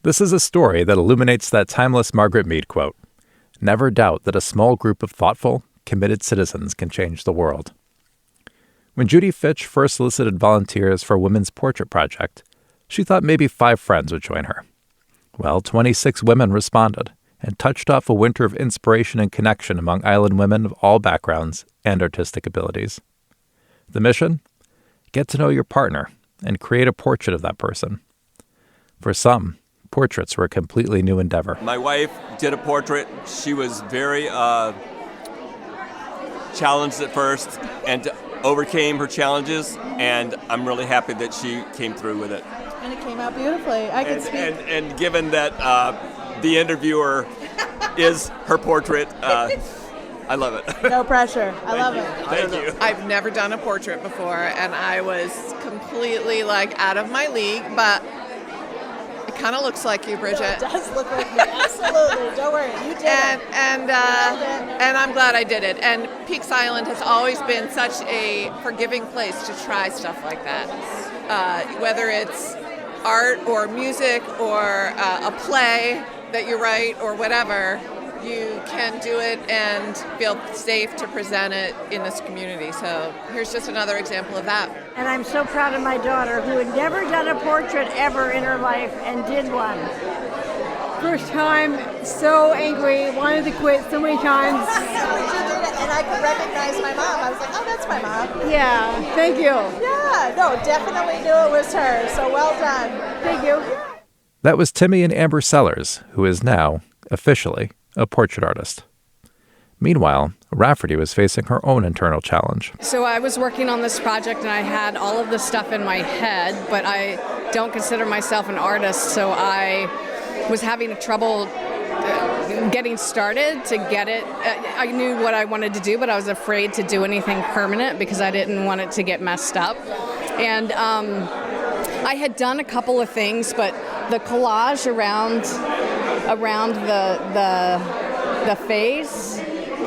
This is a story that illuminates that timeless Margaret Mead quote, "Never doubt that a small group of thoughtful, committed citizens can change the world." When Judy Fitch first solicited volunteers for a women's portrait project, she thought maybe 5 friends would join her. Well, 26 women responded and touched off a winter of inspiration and connection among island women of all backgrounds and artistic abilities. The mission? Get to know your partner and create a portrait of that person. For some, portraits were a completely new endeavor. My wife did a portrait. She was very challenged at first and overcame her challenges, and I'm really happy that she came through with it. And it came out beautifully. I could speak. And given that the interviewer is her portrait, I love it. No pressure. I love it. Thank you. I've never done a portrait before, and I was completely out of my league, but it kind of looks like you, Bridget. It does look like me. Absolutely. Don't worry. You did it. And I'm glad I did it. And Peaks Island has always been such a forgiving place to try stuff like that. Whether it's art or music or a play that you write or whatever, you can do it and feel safe to present it in this community. So here's just another example of that. And I'm so proud of my daughter, who had never done a portrait ever in her life and did one. First time, so angry, wanted to quit so many times. And I could recognize my mom. I was like, oh, that's my mom. Yeah, thank you. Yeah, no, definitely knew it was her. So well done. Thank you. That was Timmy and Amber Sellers, who is now, officially, a portrait artist. Meanwhile, Rafferty was facing her own internal challenge. So I was working on this project and I had all of this stuff in my head, but I don't consider myself an artist, so I was having trouble getting started to get it. I knew what I wanted to do, but I was afraid to do anything permanent because I didn't want it to get messed up. And I had done a couple of things, but the collage around the face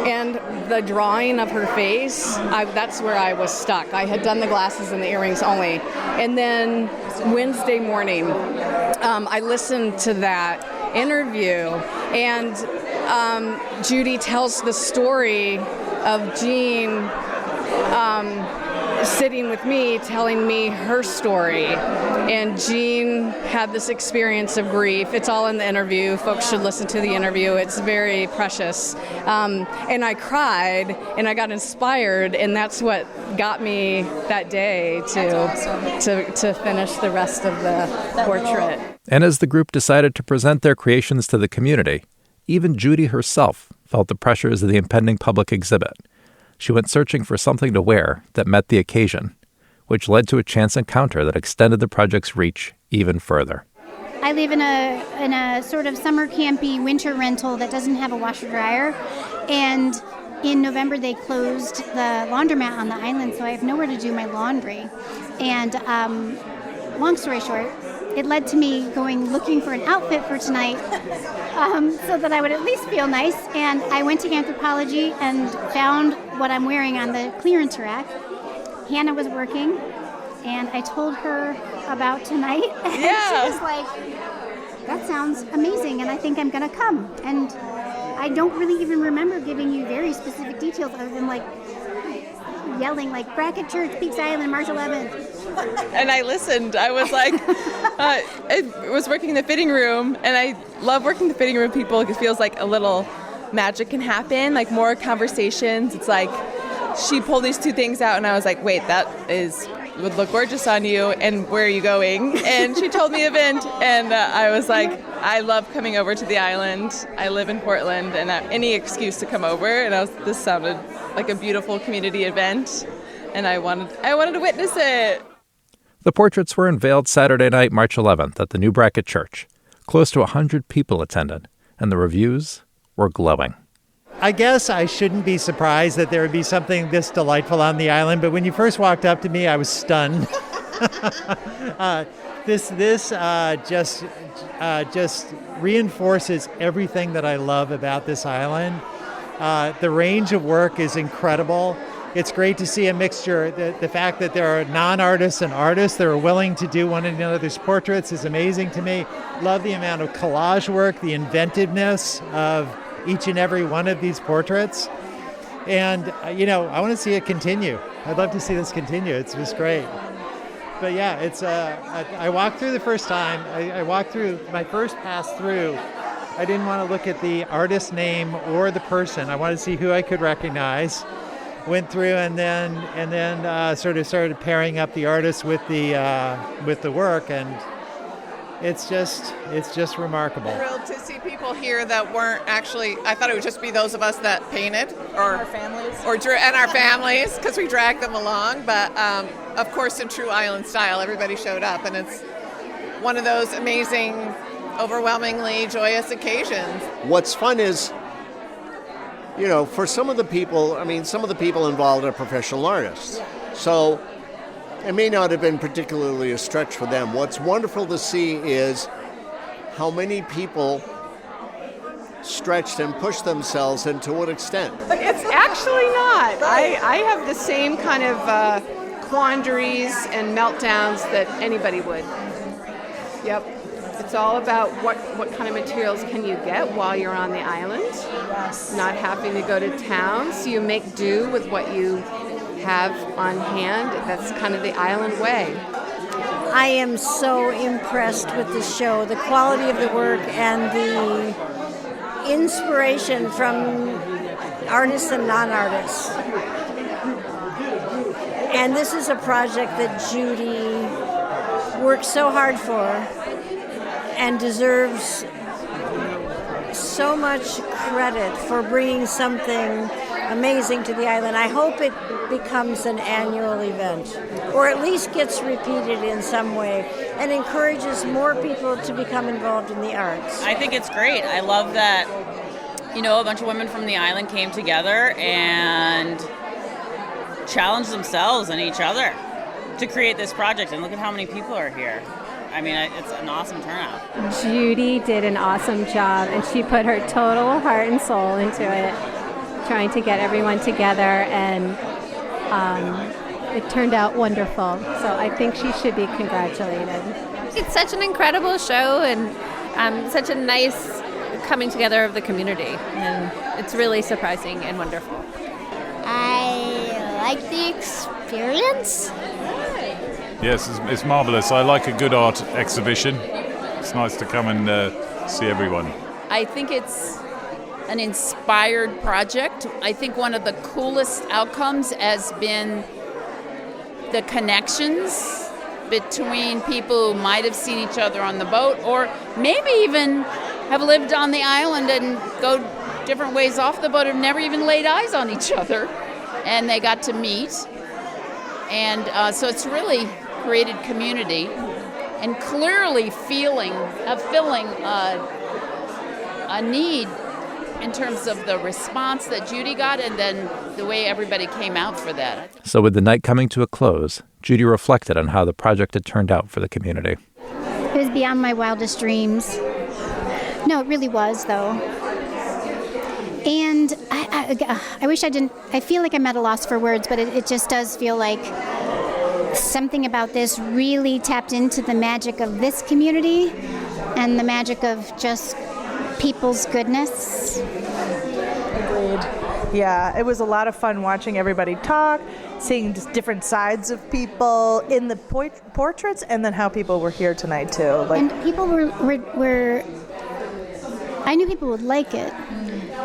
and the drawing of her face, that's where I was stuck. I had done the glasses and the earrings only. And then Wednesday morning, I listened to that interview, and Judy tells the story of Jean sitting with me, telling me her story. And Jean had this experience of grief. It's all in the interview. Folks should listen to the interview. It's very precious. And I cried, and I got inspired, and that's what got me that day to finish the rest of the portrait. And as the group decided to present their creations to the community, even Judy herself felt the pressures of the impending public exhibit. She went searching for something to wear that met the occasion, which led to a chance encounter that extended the project's reach even further. I live in a sort of summer campy winter rental that doesn't have a washer dryer, and in November they closed the laundromat on the island, so I have nowhere to do my laundry. And long story short, it led to me looking for an outfit for tonight so that I would at least feel nice. And I went to Anthropologie and found what I'm wearing on the clearance rack. Hannah was working, and I told her about tonight. And Yeah. she was like, that sounds amazing, and I think I'm going to come. And I don't really even remember giving you very specific details other than yelling Brackett Church, Peaks Island, March 11th. And I listened. I was I was working in the fitting room, and I love working in the fitting room. People, it feels like a little magic can happen, more conversations. It's she pulled these 2 things out, and I was like, wait, that would look gorgeous on you, and where are you going? And she told me event, and I was like, I love coming over to the island. I live in Portland, and any excuse to come over, and this sounded like a beautiful community event, and I wanted to witness it. The portraits were unveiled Saturday night, March 11th at the new Brackett Church. Close to 100 people attended, and the reviews were glowing. I guess I shouldn't be surprised that there would be something this delightful on the island, but when you first walked up to me, I was stunned. This just reinforces everything that I love about this island. The range of work is incredible. it's great to see a mixture. The fact that there are non-artists and artists that are willing to do one another's portraits is amazing to me. Love the amount of collage work, the inventiveness of each and every one of these portraits. And, I want to see it continue. I'd love to see this continue. It's just great. But yeah, I walked through the first time. I walked through my first pass through. I didn't want to look at the artist name or the person. I wanted to see who I could recognize. Went through and then sort of started pairing up the artist with the work, and it's just remarkable. Thrilled to see people here that weren't actually. I thought it would just be those of us that painted, or Our families. and our families, because we dragged them along. But of course, in true island style, everybody showed up, and it's one of those amazing, overwhelmingly joyous occasions. What's fun is, for some of the people involved are professional artists. So it may not have been particularly a stretch for them. What's wonderful to see is how many people stretched and pushed themselves, and to what extent. It's actually not. I have the same kind of quandaries and meltdowns that anybody would. Yep. It's all about what kind of materials can you get while you're on the island. Yes. Not having to go to town, so you make do with what you have on hand. That's kind of the island way. I am so impressed with the show, the quality of the work and the inspiration from artists and non-artists. And this is a project that Judy worked so hard for and deserves so much credit for bringing something amazing to the island. I hope it becomes an annual event, or at least gets repeated in some way, and encourages more people to become involved in the arts. I think it's great. I love that, a bunch of women from the island came together and challenged themselves and each other to create this project, and look at how many people are here. I mean, it's an awesome turnout. Judy did an awesome job, and she put her total heart and soul into it, trying to get everyone together, and it turned out wonderful. So I think she should be congratulated. It's such an incredible show, and such a nice coming together of the community, and it's really surprising and wonderful. I like the experience. Yes, it's marvellous. I like a good art exhibition. It's nice to come and see everyone. I think it's an inspired project. I think one of the coolest outcomes has been the connections between people who might have seen each other on the boat, or maybe even have lived on the island and go different ways off the boat and never even laid eyes on each other, and they got to meet. And so it's really created community, and clearly filling a need in terms of the response that Judy got, and then the way everybody came out for that. So with the night coming to a close, Judy reflected on how the project had turned out for the community. It was beyond my wildest dreams. No, it really was, though. And I wish I didn't. I feel like I'm at a loss for words, but it just does feel like something about this really tapped into the magic of this community and the magic of just people's goodness. Agreed. Yeah, it was a lot of fun watching everybody talk, seeing just different sides of people in the portraits, and then how people were here tonight too. And people were I knew people would like it,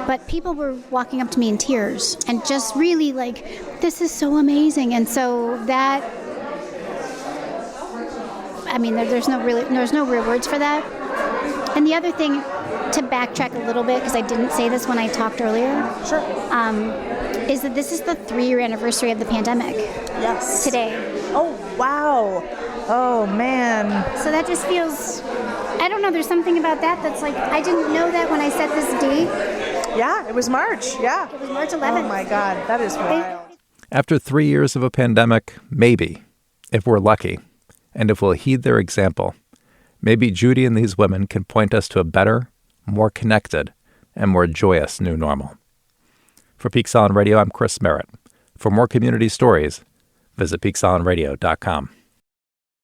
but people were walking up to me in tears and just really like, this is so amazing. And so that, I mean, there's no real words for that. And the other thing, to backtrack a little bit, because I didn't say this when I talked earlier, sure, is that this is the 3-year anniversary of the pandemic. Yes. Today. Oh, wow. Oh, man. So that just feels, I don't know, there's something about that that's like, I didn't know that when I set this date. Yeah, it was March. Yeah. It was March 11th. Oh, my God. That is wild. After 3 years of a pandemic, maybe, if we're lucky, and if we'll heed their example, maybe Judy and these women can point us to a better, more connected, and more joyous new normal. For Peaks on Radio, I'm Chris Merritt. For more community stories, visit peaksislandradio.com.